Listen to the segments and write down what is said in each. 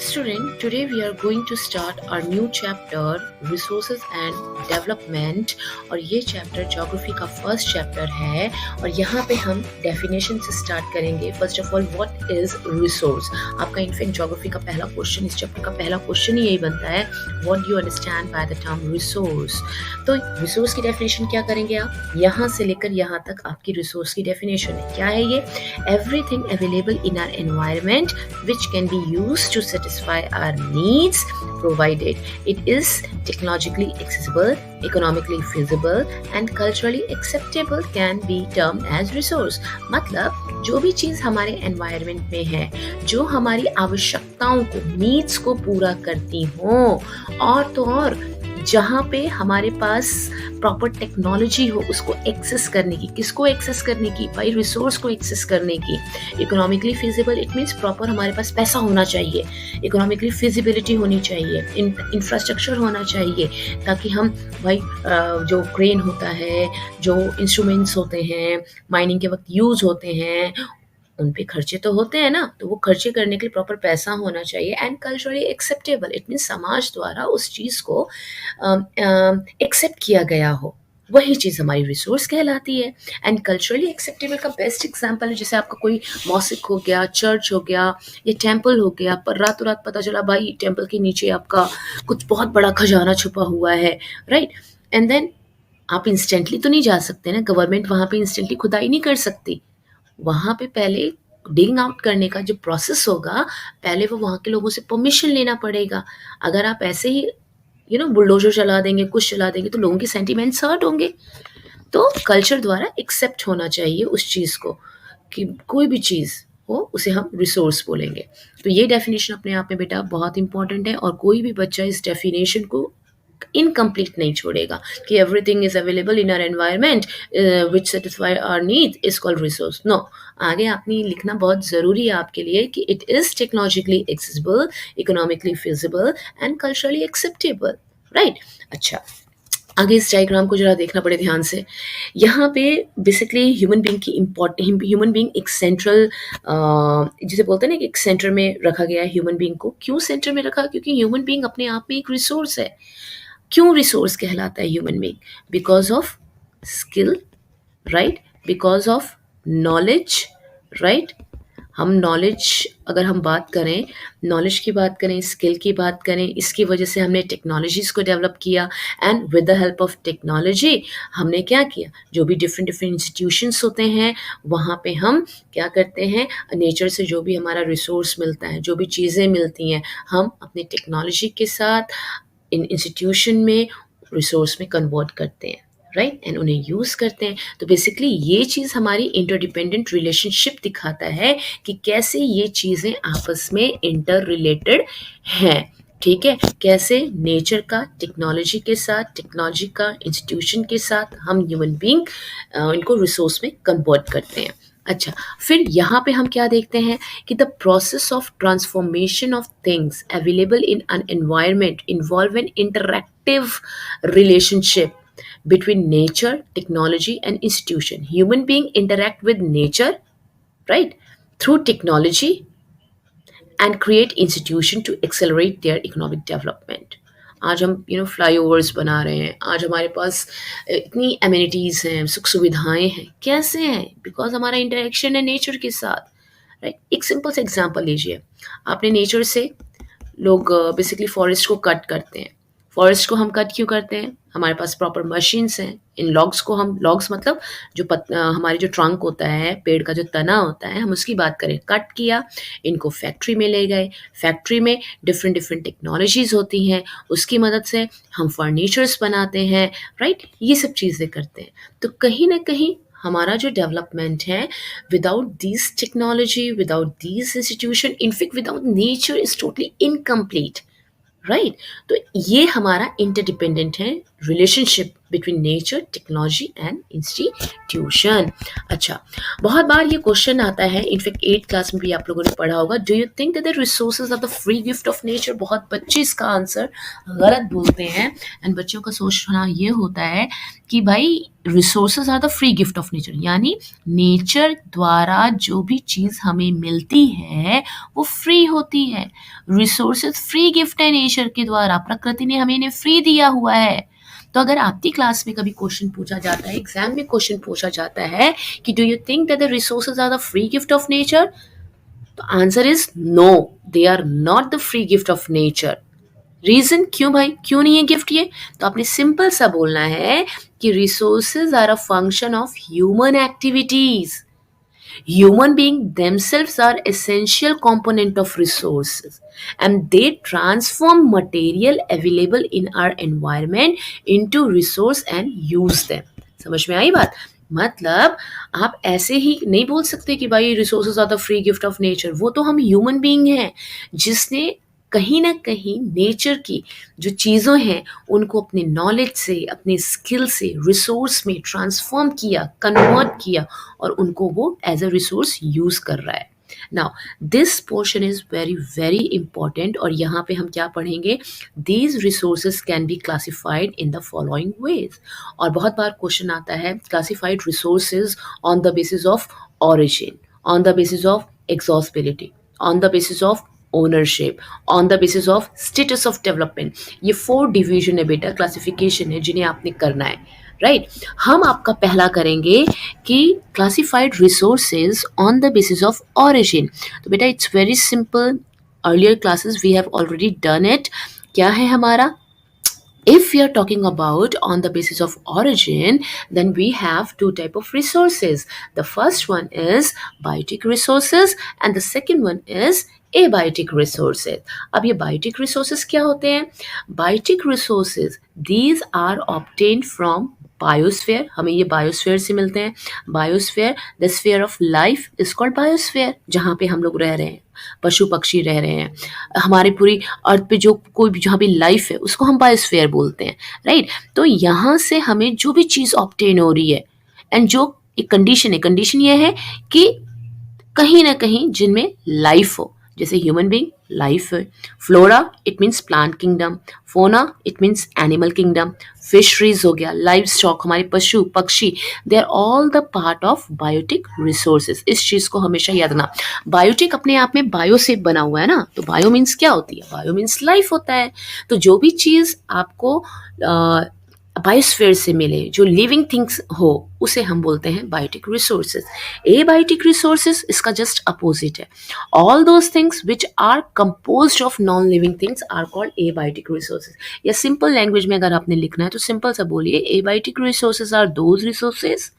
student, today we are going to start our new chapter resources and development और ये chapter geography का first chapter है और यहाँ पे हम डेफिनेशन से स्टार्ट करेंगे. First of all what is resource. आपका इनफैक्ट ज्योग्राफी का पहला क्वेश्चन, इस चैप्टर का पहला क्वेश्चन ही यही बनता है, what do you understand by the term resource. तो रिसोर्स की डेफिनेशन क्या करेंगे आप, यहाँ से लेकर यहाँ तक आपकी रिसोर्स की डेफिनेशन है. क्या है ये? Everything available in our environment which can be used to satisfy our needs provided it is technologically accessible, economically feasible and culturally acceptable can be termed as resource. मतलब जो भी चीज़ हमारे एनवायरनमेंट में है, जो हमारी आवश्यकताओं को, नीड्स को पूरा करती हो और तो और जहाँ पे हमारे पास प्रॉपर टेक्नोलॉजी हो उसको एक्सेस करने की. किसको एक्सेस करने की? भाई रिसोर्स को एक्सेस करने की. Economically feasible it means proper हमारे पास पैसा होना चाहिए, इकोनॉमिकली फिजिबिलिटी होनी चाहिए, इंफ्रास्ट्रक्चर होना चाहिए ताकि हम भाई जो क्रेन होता है, जो इंस्ट्रूमेंट्स होते हैं, माइनिंग के वक्त यूज़ होते हैं, उन पे खर्चे तो होते हैं ना, तो वो खर्चे करने के लिए प्रॉपर पैसा होना चाहिए. And culturally acceptable it means समाज द्वारा उस चीज़ को एक्सेप्ट किया गया हो, वही चीज़ हमारी रिसोर्स कहलाती है. एंड कल्चरली एक्सेप्टेबल का बेस्ट एग्जांपल है जैसे आपका कोई मॉस्क हो गया, चर्च हो गया या टेम्पल हो गया, पर रातों रात पता चला भाई टेम्पल के नीचे आपका कुछ बहुत बड़ा खजाना छुपा हुआ है, राइट. एंड देन आप इंस्टेंटली तो नहीं जा सकते ना, गवर्नमेंट वहाँ पे इंस्टेंटली खुदाई नहीं कर सकती. वहाँ पे पहले डिग आउट करने का जो प्रोसेस होगा, पहले वो वहाँ के लोगों से परमिशन लेना पड़ेगा. अगर आप ऐसे ही बुलडोजर चला देंगे, कुछ चला देंगे, तो लोगों के सेंटिमेंट्स हर्ट होंगे. तो कल्चर द्वारा एक्सेप्ट होना चाहिए उस चीज़ को कि कोई भी चीज़ हो उसे हम रिसोर्स बोलेंगे. तो ये डेफिनेशन अपने आप में बेटा बहुत इंपॉर्टेंट है और कोई भी बच्चा इस डेफिनेशन को इनकम्प्लीट नहीं छोड़ेगा कि everything is available in our environment which satisfy our need is called resource. No, आगे आपने लिखना बहुत ज़रूरी है आपके लिए कि it is technologically accessible, economically feasible and culturally acceptable, right. अच्छा, आगे इस डायग्राम को जरा देखना पड़े ध्यान से. यहाँ पे बेसिकली ह्यूमन बीइंग एक सेंट्रल, जिसे बोलते हैं ना कि एक सेंटर में रखा गया है. ह्यूमन बीइंग को क्यों सेंटर में रखा? क्योंकि ह्यूमन बीइंग अपने आप में एक रिसोर्स है. क्यों रिसोर्स कहलाता है human being? Because of skill, right, because of knowledge, right. हम नॉलेज, अगर हम बात करें, नॉलेज की बात करें, स्किल की बात करें, इसकी वजह से हमने टेक्नोलॉजीज़ को डेवलप किया. And with the help of technology हमने क्या किया, जो भी डिफरेंट इंस्टीट्यूशंस होते हैं वहाँ पे हम क्या करते हैं, नेचर से जो भी हमारा रिसोर्स मिलता है, जो भी चीज़ें मिलती हैं, हम अपनी टेक्नोलॉजी के साथ इन इंस्टीट्यूशन में रिसोर्स में कन्वर्ट करते हैं, राइट, एंड उन्हें यूज़ करते हैं. तो बेसिकली ये चीज़ हमारी इंटरडिपेंडेंट रिलेशनशिप दिखाता है कि कैसे ये चीज़ें आपस में इंटर रिलेटेड हैं. ठीक है, कैसे नेचर का टेक्नोलॉजी के साथ, टेक्नोलॉजी का इंस्टीट्यूशन के साथ हम ह्यूमन बीइंग इनको रिसोर्स में कन्वर्ट करते हैं. अच्छा, फिर यहाँ पे हम क्या देखते हैं कि the process of transformation of things available in an environment involve N interactive relationship between nature, technology and institution. Human being interact with nature, right, through technology and create institution to accelerate their economic development. आज हम flyovers बना रहे हैं, आज हमारे पास इतनी amenities हैं, सुख सुविधाएं हैं. कैसे हैं? बिकॉज हमारा इंटरेक्शन है नेचर के साथ, राइट. एक सिंपल सा एग्जांपल लीजिए, आपने नेचर से, लोग बेसिकली फॉरेस्ट को कट करते हैं. फॉरेस्ट को हम कट क्यों करते हैं? हमारे पास प्रॉपर मशीन्स हैं. इन लॉग्स को हम, लॉग्स मतलब जो हमारे जो ट्रंक होता है, पेड़ का जो तना होता है, हम उसकी बात करें, कट किया, इनको फैक्ट्री में ले गए. फैक्ट्री में डिफरेंट टेक्नोलॉजीज़ होती हैं, उसकी मदद से हम फर्नीचर्स बनाते हैं, राइट. ये सब चीज़ें करते हैं. तो कहीं ना कहीं हमारा जो डेवलपमेंट है, without this technology, without this institution, in fact without nature is totally incomplete, right. तो ये हमारा इंटरडिपेंडेंट है relationship between nature, technology and institution. अच्छा, बहुत बार ये क्वेश्चन आता है, इनफैक्ट 8th क्लास में भी आप लोगों ने पढ़ा होगा, do you think that the resources are the free gift of nature? बहुत बच्चे इसका आंसर गलत बोलते हैं, एंड बच्चों का सोचना ये होता है कि भाई resources are the free gift of nature, यानी नेचर द्वारा जो भी चीज़ हमें मिलती है वो फ्री होती है। रिसोर्सेज फ्री गिफ्ट है नेचर के द्वारा, प्रकृति ने हमें इन्हें फ्री दिया हुआ है। तो अगर आपकी क्लास में कभी क्वेश्चन पूछा जाता है, एग्जाम में क्वेश्चन पूछा जाता है कि do you think that the resources are the free gift of nature, तो answer is no, they are not the free gift of nature. Reason क्यों भाई, क्यों नहीं है गिफ्ट ये? तो आपने सिंपल सा बोलना है कि resources are a function of human activities. Human beings themselves are essential component of resources, and they transform material available in our environment into resource and use them. समझ में आई बात? मतलब आप ऐसे ही नहीं बोल सकते कि भाई resources are the free gift of nature. वो तो हम ह्यूमन बीइंग हैं जिसने कहीं ना कहीं नेचर की जो चीज़ों हैं उनको अपने नॉलेज से, अपने स्किल से रिसोर्स में ट्रांसफॉर्म किया, कन्वर्ट किया, और उनको वो एज अ रिसोर्स यूज़ कर रहा है। Now this portion is very very important, और यहाँ पे हम क्या पढ़ेंगे, these resources can be classified in the following veg. और बहुत बार क्वेश्चन आता है, classified resources on the basis of origin, on the basis of exhaustibility, on the basis of ownership, on the basis of status of development. ये 4 division है बेटा, classification है जिन्हें आपने करना है, राइट। हम आपका पहला करेंगे कि classified resources on the basis of origin. तो बेटा it's very simple, earlier classes we have already done it. क्या है हमारा, if we are talking about on the basis of origin, then we have 2 type of resources. The first one is biotic resources and the second one is abiotic resources. अब ये biotic resources क्या होते हैं? Biotic resources, these are obtained from biosphere, हमें ये biosphere से मिलते हैं। Biosphere, the sphere of life is called biosphere, जहाँ पे हम लोग रह रहे हैं, पशु पक्षी रह रहे हैं, हमारी पूरी अर्थ पे जो कोई भी जहाँ भी लाइफ है उसको हम बायोस्फेयर बोलते हैं, राइट। तो यहाँ से हमें जो भी चीज़ ऑब्टेन हो रही है, एंड जो एक कंडीशन है, कंडीशन ये है कि कहीं ना कहीं जिनमें लाइफ हो, जैसे ह्यूमन बीइंग लाइफ है, flora it means plant kingdom, fauna it means animal kingdom, fisheries हो गया, लाइव स्टॉक हमारे पशु पक्षी, they are all the part of biotic resources. इस चीज़ को हमेशा याद रखना। बायोटिक अपने आप में बायो से बना हुआ है ना, तो बायो मीन्स क्या होती है, बायो मीन्स लाइफ होता है। तो जो भी चीज़ आपको बायोस्फीयर से मिले, जो लिविंग थिंग्स हो, उसे हम बोलते हैं बायोटिक रिसोर्सेज। एबायोटिक रिसोर्सेज इसका जस्ट अपोजिट है। All those things which are composed of non living things are called abiotic resources. या सिंपल लैंग्वेज में अगर आपने लिखना है तो सिंपल सा बोलिए, abiotic resources are those resources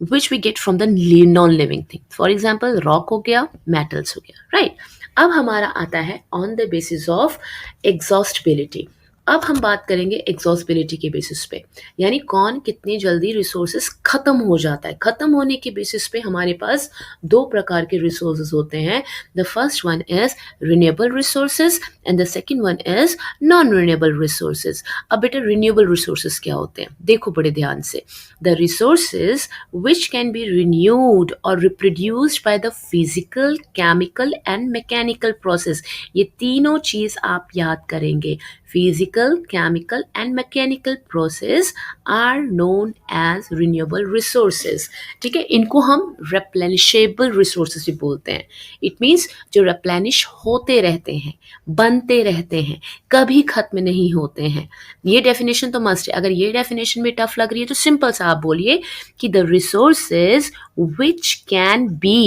which we get from the non-living thing. For example, rock हो गया, metals हो गया, right? अब हमारा आता है on the basis of exhaustibility। अब हम बात करेंगे एग्जॉस्टिबिलिटी के बेसिस पे, यानी कौन कितनी जल्दी रिसोर्सेज खत्म हो जाता है। खत्म होने के बेसिस पे हमारे पास 2 प्रकार के रिसोर्सेज होते हैं। The first one is renewable resources and the second one is non renewable resources. अब बेटा रिन्यूएबल रिसोर्सेज क्या होते हैं, देखो बड़े ध्यान से। The resources which can be renewed or reproduced by the physical, chemical and mechanical process। ये तीनों चीज आप याद करेंगे। Physical, chemical and mechanical process are known as renewable resources। ठीक है, इनको हम replenishable resources भी बोलते हैं। It means जो replenish होते रहते हैं, बनते रहते हैं, कभी खत्म नहीं होते हैं। ये डेफिनेशन तो मस्ट है। अगर ये डेफिनेशन में टफ लग रही है तो सिंपल सा आप बोलिए कि the resources which can be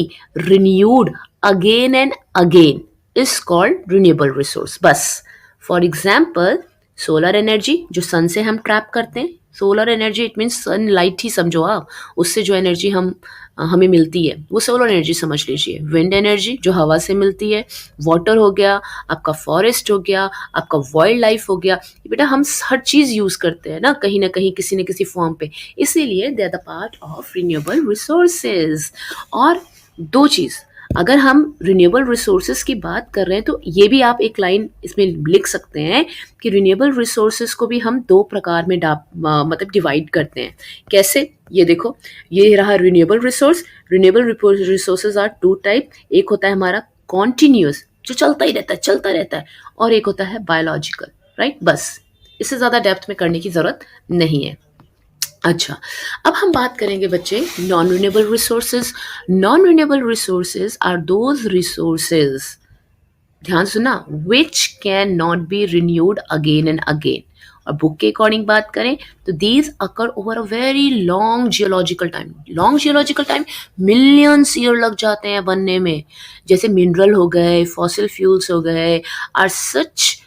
renewed again and again is called renewable resource। बस। फॉर एग्जाम्पल सोलर एनर्जी, जो सन से हम ट्रैप करते हैं, solar energy it means sunlight ही समझो आप, उससे जो एनर्जी हमें मिलती है वो सोलर एनर्जी समझ लीजिए। विंड एनर्जी जो हवा से मिलती है, वाटर हो गया, आपका फॉरेस्ट हो गया, आपका वाइल्ड लाइफ हो गया, बेटा हम हर चीज़ यूज़ करते हैं ना कहीं किसी न किसी फॉर्म पे, इसीलिए they are the part of renewable resources. और 2 चीज़ अगर हम रिन्यूएबल रिसोर्सेज की बात कर रहे हैं तो ये भी आप एक लाइन इसमें लिख सकते हैं कि रिन्यूएबल रिसोर्सेज को भी हम दो प्रकार में मतलब डिवाइड करते हैं। कैसे? ये देखो, ये रहा renewable resource. Renewable resources are two type. एक होता है हमारा कॉन्टिन्यूस, जो चलता ही रहता है, चलता रहता है, और एक होता है बायोलॉजिकल, राइट? बस इससे ज़्यादा डेप्थ में करने की ज़रूरत नहीं है। अच्छा, अब हम बात करेंगे बच्चे non renewable resources. Non renewable resources are those resources, ध्यान सुना, which can not be renewed again and again. और बुक के अकॉर्डिंग बात करें तो these occur over a very long geological time. Long geological time, millions year लग जाते हैं बनने में। जैसे मिनरल हो गए, फॉसिल फ्यूल्स हो गए, आर सच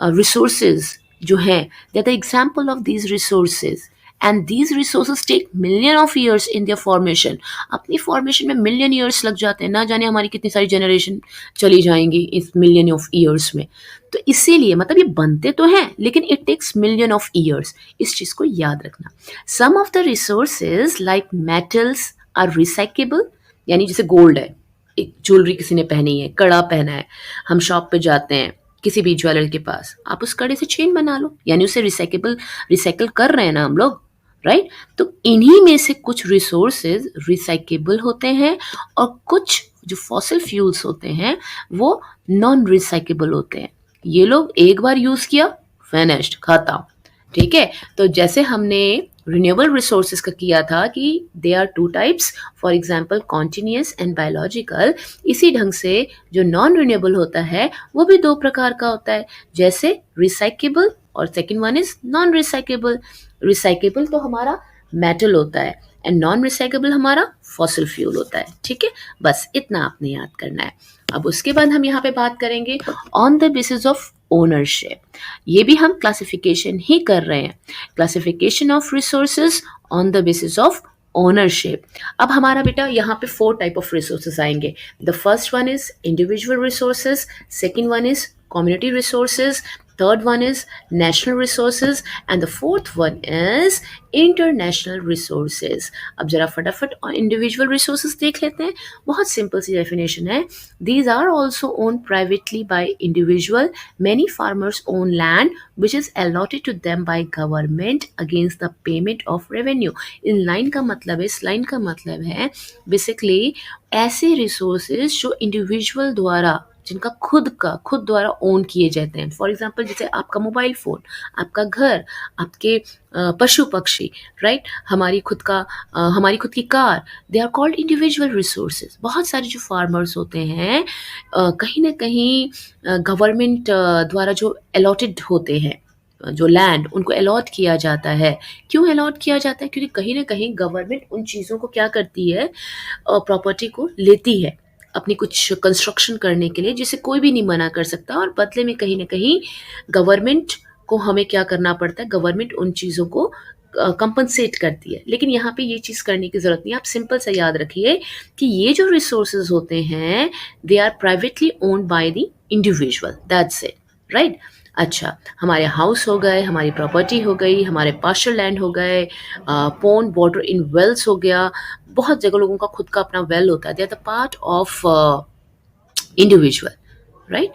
रिसोर्सेज जो हैं, they are the example of these resources, and these resources take million of years in their formation. अपनी फॉर्मेशन में मिलियन ईयर्स लग जाते हैं, ना जाने हमारी कितनी सारी जनरेशन चली जाएंगी इस मिलियन ऑफ ईयर्स में। तो इसीलिए मतलब ये बनते तो हैं लेकिन it takes million of years, इस चीज़ को याद रखना। Some of the resources like metals are recyclable, यानी जैसे गोल्ड है, एक ज्वेलरी किसी ने पहनी है, कड़ा पहना है, हम शॉप पे जाते हैं किसी भी ज्वेलर के पास, आप उस कड़े से चेन बना लो, यानी उसे रिसाइकल कर रहे हैं ना हम लोग, राइट? तो इन्हीं में से कुछ रिसोर्सेज रिसाइकेबल होते हैं और कुछ जो फॉसिल फ्यूल्स होते हैं वो नॉन रिसाइकेबल होते हैं। ये लोग एक बार यूज किया, फिनिश्ड, खत्म। ठीक है, तो जैसे हमने रिन्यूएबल रिसोर्सेज का किया था कि they are two types, for example continuous and biological, इसी ढंग से जो नॉन रिन्यूएबल होता है वो भी दो प्रकार का होता है, जैसे रिसाइकेबल और second one is non recyclable. Recyclable तो हमारा मेटल होता है एंड नॉन रिसाइकेबल हमारा फॉसिल फ्यूल होता है। ठीक है, बस इतना आपने याद करना है। अब उसके बाद हम यहाँ पे बात करेंगे on the basis of ownership. ये भी हम क्लासिफिकेशन ही कर रहे हैं, classification of resources on the basis of ownership. अब हमारा बेटा यहाँ पे 4 टाइप ऑफ रिसोर्सेज आएंगे। The first one is individual resources, second one is community resources, third one is national resources, and the fourth one is international resources. अब जरा फटाफट individual resources देख लेते हैं। बहुत सिंपल सी डेफिनेशन है, these are also owned privately by individual. Many farmers own land which is allotted to them by government against the payment of revenue. In line का मतलब है, इस लाइन का मतलब है बेसिकली ऐसे रिसोर्सेज जो इंडिविजुअल द्वारा, जिनका खुद द्वारा ओन किए जाते हैं। फॉर एग्जाम्पल जैसे आपका मोबाइल फ़ोन, आपका घर, आपके पशु पक्षी, राइट, हमारी खुद की car, they are called individual resources. बहुत सारे जो फार्मर्स होते हैं कहीं ना कहीं गवर्नमेंट द्वारा जो अलॉटेड होते हैं, जो लैंड उनको अलॉट किया जाता है। क्यों अलॉट किया जाता है? क्योंकि कहीं ना कहीं गवर्नमेंट उन चीज़ों को क्या करती है, प्रॉपर्टी को लेती है अपनी कुछ कंस्ट्रक्शन करने के लिए, जिसे कोई भी नहीं मना कर सकता, और बदले में कहीं ना कहीं गवर्नमेंट को हमें क्या करना पड़ता है, गवर्नमेंट उन चीज़ों को कंपनसेट करती है। लेकिन यहाँ पे ये चीज़ करने की ज़रूरत नहीं है। आप सिंपल सा याद रखिए कि ये जो रिसोर्सेज होते हैं they are privately owned by the individual, that's it, right? अच्छा, हमारे हाउस हो गए, हमारी प्रॉपर्टी हो गई, हमारे पास्चर लैंड हो गए, पोन्ड वाटर इन वेल्स हो गया, बहुत जगह लोगों का खुद का अपना वेल होता है, they are the part of individual, right,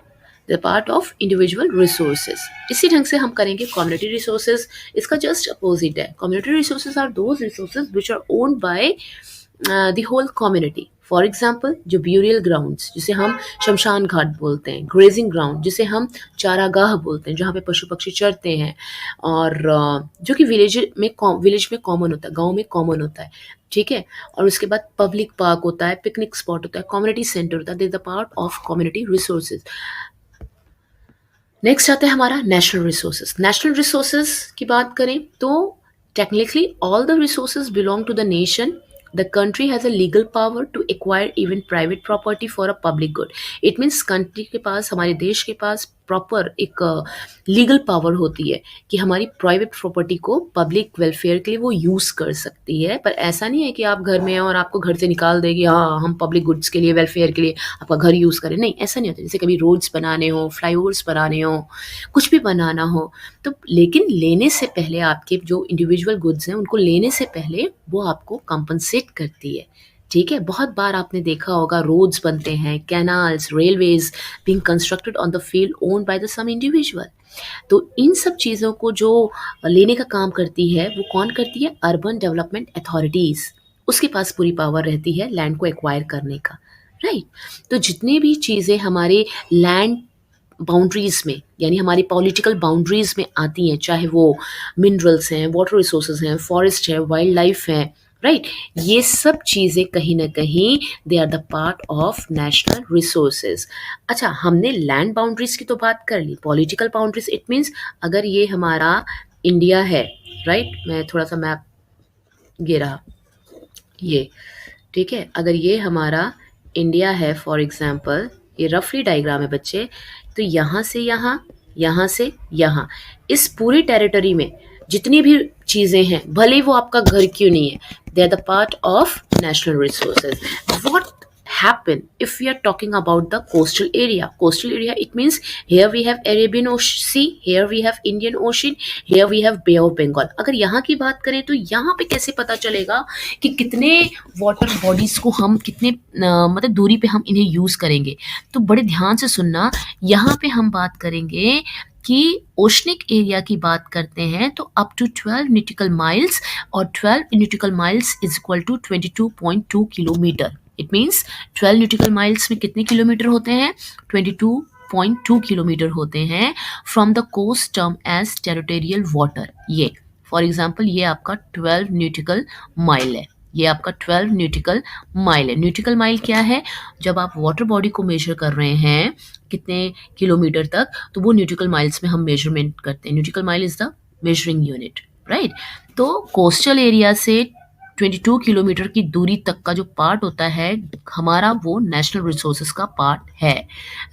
the part of individual resources. इसी ढंग से हम करेंगे कम्युनिटी रिसोर्सेज। इसका जस्ट अपोजिट है, community resources are those resources which are owned by the whole community. For example जो ब्यूरियल ग्राउंड्स, जिसे हम शमशान घाट बोलते हैं, ग्रेजिंग ग्राउंड जिसे हम चारागाह बोलते हैं, जहाँ पे पशु पक्षी चरते हैं, और जो कि विलेज में कॉमन होता है, गांव में कॉमन होता है। ठीक है, और उसके बाद पब्लिक पार्क होता है, पिकनिक स्पॉट होता है, कम्युनिटी सेंटर होता है, they is the part of community resources. Next आता है हमारा नेशनल रिसोर्सेज। नेशनल रिसोर्सेज की बात करें तो technically all the resources belong to the nation. The country has a legal power to acquire even private property for a public good. It means country के पास, हमारे देश के पास प्रॉपर एक legal power होती है कि हमारी प्राइवेट प्रॉपर्टी को पब्लिक वेलफेयर के लिए वो यूज़ कर सकती है। पर ऐसा नहीं है कि आप घर में हैं और आपको घर से निकाल देगी, हाँ हम पब्लिक गुड्स के लिए, वेलफेयर के लिए आपका घर यूज़ करें, नहीं, ऐसा नहीं होता। जैसे कभी रोड्स बनाने हो, फ्लाईओवर्स बनाने हो, कुछ भी बनाना हो तो, लेकिन लेने से पहले आपके जो इंडिविजुअल गुड्स हैं उनको लेने से पहले वो आपको कंपनसेट करती है। ठीक है, बहुत बार आपने देखा होगा रोड्स बनते हैं, canals, railways being constructed on the field owned by the some individual. तो इन सब चीज़ों को जो लेने का काम करती है वो कौन करती है? Urban development authorities. उसके पास पूरी पावर रहती है लैंड को एक्वायर करने का, राइट? तो जितनी भी चीज़ें हमारे लैंड बाउंड्रीज में यानी हमारी पॉलिटिकल बाउंड्रीज में आती हैं, चाहे वो मिनरल्स हैं, वाटर रिसोर्सेज हैं, फॉरेस्ट है, वाइल्ड लाइफ है, राइट, ये सब चीज़ें कहीं ना कहीं they are the part of national resources. अच्छा, हमने लैंड बाउंड्रीज की तो बात कर ली, पॉलिटिकल बाउंड्रीज इट मीन्स अगर ये हमारा इंडिया है, राइट, मैं थोड़ा सा मैप, ये रहा ये, ठीक है, अगर ये हमारा इंडिया है फॉर एग्जांपल, ये रफली डायग्राम है बच्चे, तो यहाँ से यहाँ, यहाँ से यहाँ, इस पूरी टेरिटरी में जितनी भी चीज़ें हैं, भले ही वो आपका घर क्यों नहीं है, they are the part of national resources. What happen if we are talking about the coastal area? Coastal area, it means here we have Arabian Sea, here we have Indian Ocean, here we have Bay of Bengal। अगर यहाँ की बात करें तो यहाँ पे कैसे पता चलेगा कि कितने वाटर बॉडीज को हम कितने मतलब दूरी पे हम इन्हें यूज करेंगे? तो बड़े ध्यान से सुनना, यहाँ पे हम बात करेंगे कि ओशनिक एरिया की बात करते हैं तो अप टू 12 न्यूटिकल माइल्स, और 12 nautical miles is equal to 22.2 kilometre. It means 12 nautical miles में कितने किलोमीटर होते हैं? 22.2 किलोमीटर होते हैं from the coast term as territorial water. ये फॉर एग्जाम्पल ये आपका 12 न्यूटिकल माइल है, ये आपका 12 न्यूटिकल माइल है। न्यूटिकल माइल क्या है? जब आप वाटर बॉडी को मेजर कर रहे हैं कितने किलोमीटर तक, तो वो न्यूटिकल माइल्स में हम मेजरमेंट करते हैं। न्यूटिकल mile is the measuring unit, right? तो कोस्टल एरिया से 22 किलोमीटर की दूरी तक का जो पार्ट होता है हमारा, वो नेशनल रिसोर्सेज का पार्ट है,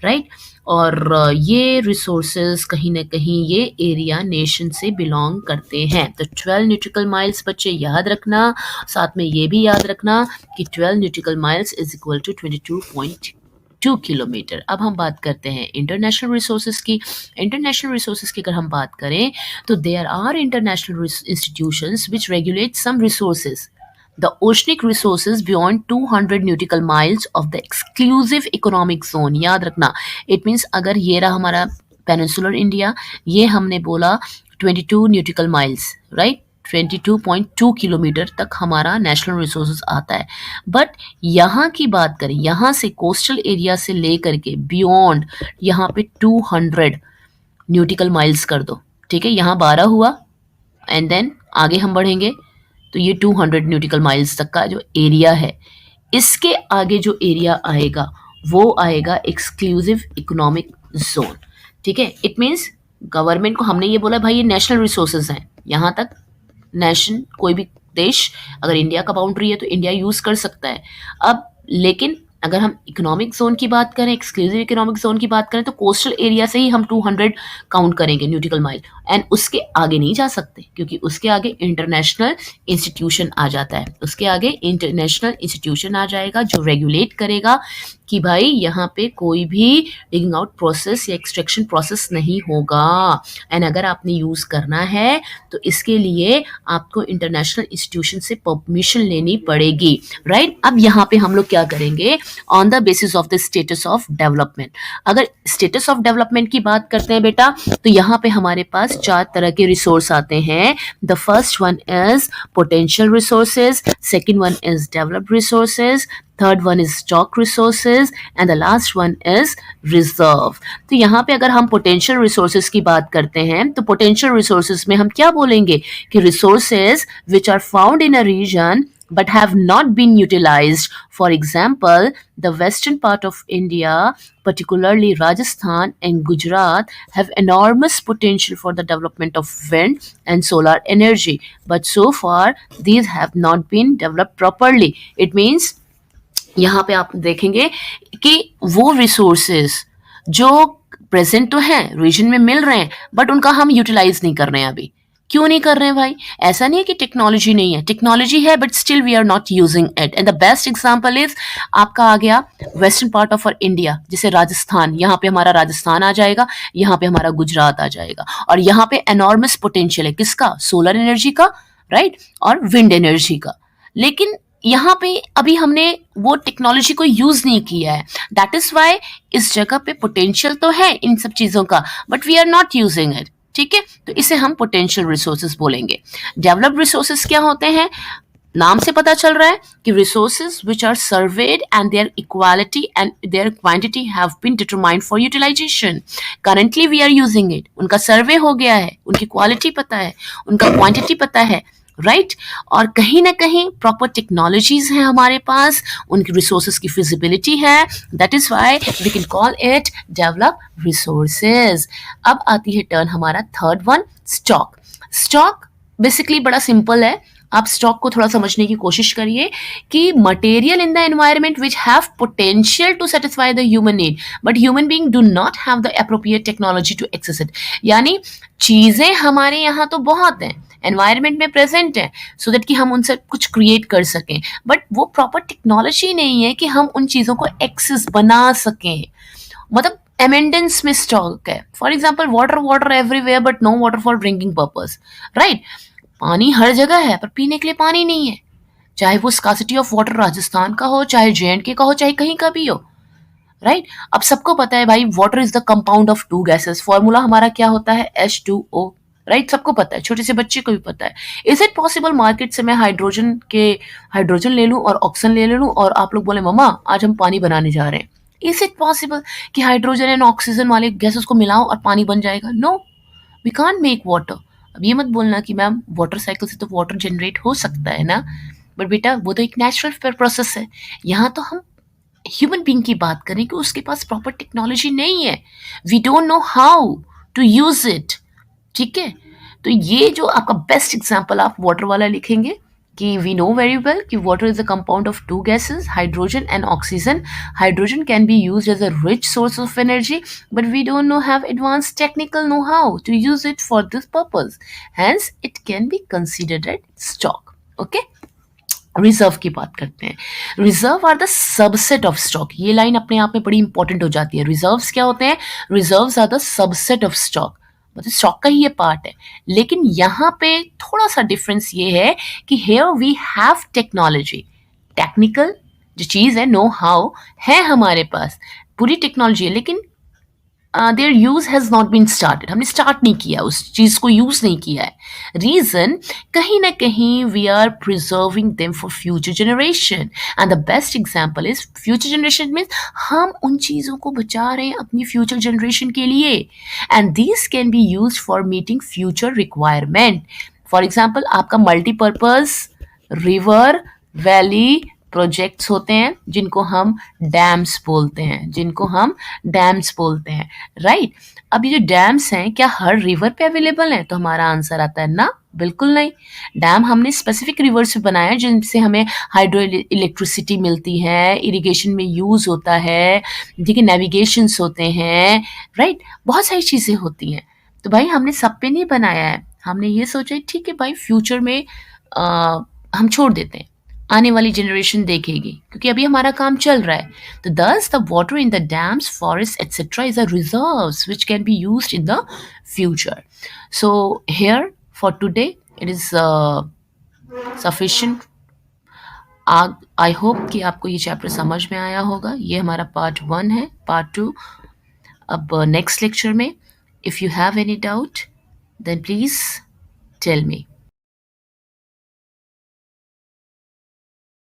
राइट? और ये रिसोर्सेज कहीं ना कहीं ये एरिया नेशन से बिलोंग करते हैं। तो 12 न्यूटिकल माइल्स बच्चे याद रखना, साथ में ये भी याद रखना कि 12 nautical miles is equal to 22.2 kilometre. अब हम बात करते हैं इंटरनेशनल रिसोर्सेज की। इंटरनेशनल रिसोर्सेज की अगर हम बात करें तो there are international institutions which regulate some resources, the oceanic resources beyond 200 nautical miles of the exclusive economic zone। याद रखना, it means अगर ये रहा हमारा पेनिनसुलर इंडिया, ये हमने बोला 22 न्यूटिकल माइल्स, राइट, 22.2 किलोमीटर तक हमारा नेशनल रिसोर्सेज आता है। बट यहाँ की बात करें, यहाँ से कोस्टल एरिया से ले करके बियॉन्ड यहाँ पे 200 न्यूटिकल माइल्स कर दो, ठीक है, यहाँ 12 हुआ, एंड देन आगे हम बढ़ेंगे तो ये 200 न्यूटिकल माइल्स तक का जो एरिया है, इसके आगे जो एरिया आएगा वो आएगा एक्सक्लूसिव इकोनॉमिक जोन, ठीक है। इट मीन्स गवर्नमेंट को हमने ये बोला भाई ये नेशनल रिसोर्सेज हैं, यहाँ तक नेशन, कोई भी देश अगर इंडिया का बाउंड्री है तो इंडिया यूज कर सकता है। अब लेकिन अगर हम इकोनॉमिक जोन की बात करें, एक्सक्लूसिव इकोनॉमिक जोन की बात करें, तो कोस्टल एरिया से ही हम 200 काउंट करेंगे न्यूटिकल माइल, एंड उसके आगे नहीं जा सकते क्योंकि उसके आगे इंटरनेशनल इंस्टीट्यूशन आ जाता है। उसके आगे इंटरनेशनल इंस्टीट्यूशन आ जाएगा जो रेगुलेट करेगा कि भाई यहाँ पे कोई भी डिगिंग आउट प्रोसेस या एक्सट्रैक्शन प्रोसेस नहीं होगा, एंड अगर आपने यूज़ करना है तो इसके लिए आपको इंटरनेशनल इंस्टीट्यूशन से परमिशन लेनी पड़ेगी, राइट। अब यहाँ पे हम लोग क्या करेंगे, on the basis of the status of development. अगर स्टेटस ऑफ डेवलपमेंट की बात करते हैं बेटा, तो यहाँ पे हमारे पास 4 तरह के रिसोर्स आते हैं। The first one is potential resources, second one is developed resources, third one is stock resources, and the last one is reserve. तो यहाँ पे अगर हम पोटेंशियल रिसोर्सेज की बात करते हैं तो पोटेंशियल रिसोर्सेज में हम क्या बोलेंगे कि resources which are found in a region but have not been utilized. For example, the western part of India, particularly Rajasthan and Gujarat, have enormous potential for the development of wind and solar energy, but so far these have not been developed properly. It means यहाँ पे आप देखेंगे कि वो resources जो present तो हैं, reason में मिल रहे हैं, बट उनका हम यूटिलाइज नहीं कर रहे हैं। अभी क्यों नहीं कर रहे हैं भाई? ऐसा नहीं है कि टेक्नोलॉजी नहीं है, टेक्नोलॉजी है, but still we are not using it. And the best example is आपका आ गया वेस्टर्न पार्ट ऑफ इंडिया, जैसे राजस्थान, यहाँ पे हमारा राजस्थान आ जाएगा, यहाँ पे हमारा गुजरात आ जाएगा, और यहाँ पे एनॉर्मस पोटेंशियल है किसका? सोलर एनर्जी का, राइट, और विंड एनर्जी का। लेकिन यहाँ पे अभी हमने वो टेक्नोलॉजी को यूज नहीं किया है, दैट इज वाई इस जगह पे पोटेंशियल तो है इन सब चीजों का, but we are not using it. ठीक है, तो इसे हम पोटेंशियल रिसोर्सेज बोलेंगे। डेवलप्ड रिसोर्सेज क्या होते हैं? नाम से पता चल रहा है कि resources which are surveyed and their equality and their quantity have been determined for utilisation. Currently we are using it, उनका सर्वे हो गया है, उनकी क्वालिटी पता है, उनका क्वांटिटी पता है, राइट और कहीं ना कहीं प्रॉपर टेक्नोलॉजीज हैं हमारे पास, उनकी रिसोर्सेज की फिजिबिलिटी है, that is why we can call it develop resources. अब आती है टर्न हमारा third one, stock. Stock basically बड़ा सिंपल है, आप स्टॉक को थोड़ा समझने की कोशिश करिए कि material in the environment which have potential to satisfy the human need but human being do not have the appropriate technology to access it. यानी चीजें हमारे यहाँ तो बहुत हैं, एनवायरमेंट में प्रेजेंट है, सो दैट कि हम उनसे कुछ क्रिएट कर सकें, बट वो प्रॉपर टेक्नोलॉजी नहीं है कि हम उन चीजों को एक्सेस बना सकें। मतलब एमेंडेंस में स्टॉक है, for example water, water everywhere but no water for drinking purpose, right. पानी हर जगह है पर पीने के लिए पानी नहीं है, चाहे वो स्कासिटी ऑफ वाटर राजस्थान का हो, चाहे JNK का हो, चाहे कहीं का भी हो, राइट। अब सबको पता है भाई water is the compound of two gases, formula हमारा क्या होता है, H2O, राइट। सबको पता है, छोटे से बच्चे को भी पता है। इज इट पॉसिबल मार्केट से मैं हाइड्रोजन ले लूं और ऑक्सीजन ले लूं और आप लोग बोले मम्मा आज हम पानी बनाने जा रहे हैं? इज इट पॉसिबल कि हाइड्रोजन एंड ऑक्सीजन वाले गैसेस को मिलाओ और पानी बन जाएगा? No, we can't make water. अब ये मत बोलना कि मैम वाटर साइकिल से तो वाटर जनरेट हो सकता है ना, बट बेटा वो तो एक नेचुरल प्रोसेस है। यहाँ तो हम ह्यूमन बीइंग की बात करें कि उसके पास प्रॉपर टेक्नोलॉजी नहीं है, we don't know how to use it. ठीक है, तो ये जो आपका बेस्ट एग्जांपल आप वाटर वाला लिखेंगे कि वी नो वेरी वेल कि water is a compound of two gases, hydrogen and oxygen. Hydrogen can be used as a rich source of energy but we don't know have advance technical know how to use it for this purpose, hence it can be considered at stock. Okay, reserve की बात करते हैं। Reserve are the subset of stock, ये line अपने आप में बड़ी important हो जाती है। रिजर्व्स क्या होते हैं? Reserves are the subset of stock, मतलब स्टॉक का ही ये पार्ट है। लेकिन यहाँ पे थोड़ा सा डिफरेंस ये है कि here we have technology, technical जो चीज़ है, नो हाउ है हमारे पास, पूरी टेक्नोलॉजी है, लेकिन their use has not been started, हमने स्टार्ट नहीं किया, उस चीज को यूज नहीं किया है। रीजन कहीं ना कहीं we are preserving them for future generation, and the best example is future generation means हम उन चीजों को बचा रहे हैं अपनी फ्यूचर जनरेशन के लिए, and this can be use for meeting future requirement. For example आपका मल्टीपर्पज रिवर वैली प्रोजेक्ट्स होते हैं जिनको हम डैम्स बोलते हैं, राइट। अब ये जो डैम्स हैं क्या हर रिवर पे अवेलेबल हैं? तो हमारा आंसर आता है ना, बिल्कुल नहीं। डैम हमने स्पेसिफिक रिवर से बनाया है जिनसे हमें हाइड्रो इलेक्ट्रिसिटी मिलती है, इरिगेशन में यूज होता है, ठीक है, नेविगेशंस होते हैं, राइट, बहुत सारी चीजें होती हैं। तो भाई हमने सब पे नहीं बनाया है, हमने ये सोचा ठीक है भाई फ्यूचर में हम छोड़ देते हैं, आने वाली जनरेशन देखेगी, क्योंकि अभी हमारा काम चल रहा है। तो दस the water in the dams, forest etcetera is a reserves which can be used in the future. So here for today it is sufficient. I hope कि आपको ये चैप्टर समझ में आया होगा। ये हमारा पार्ट 1 है। पार्ट 2 अब नेक्स्ट लेक्चर में, if you have any doubt then please tell me.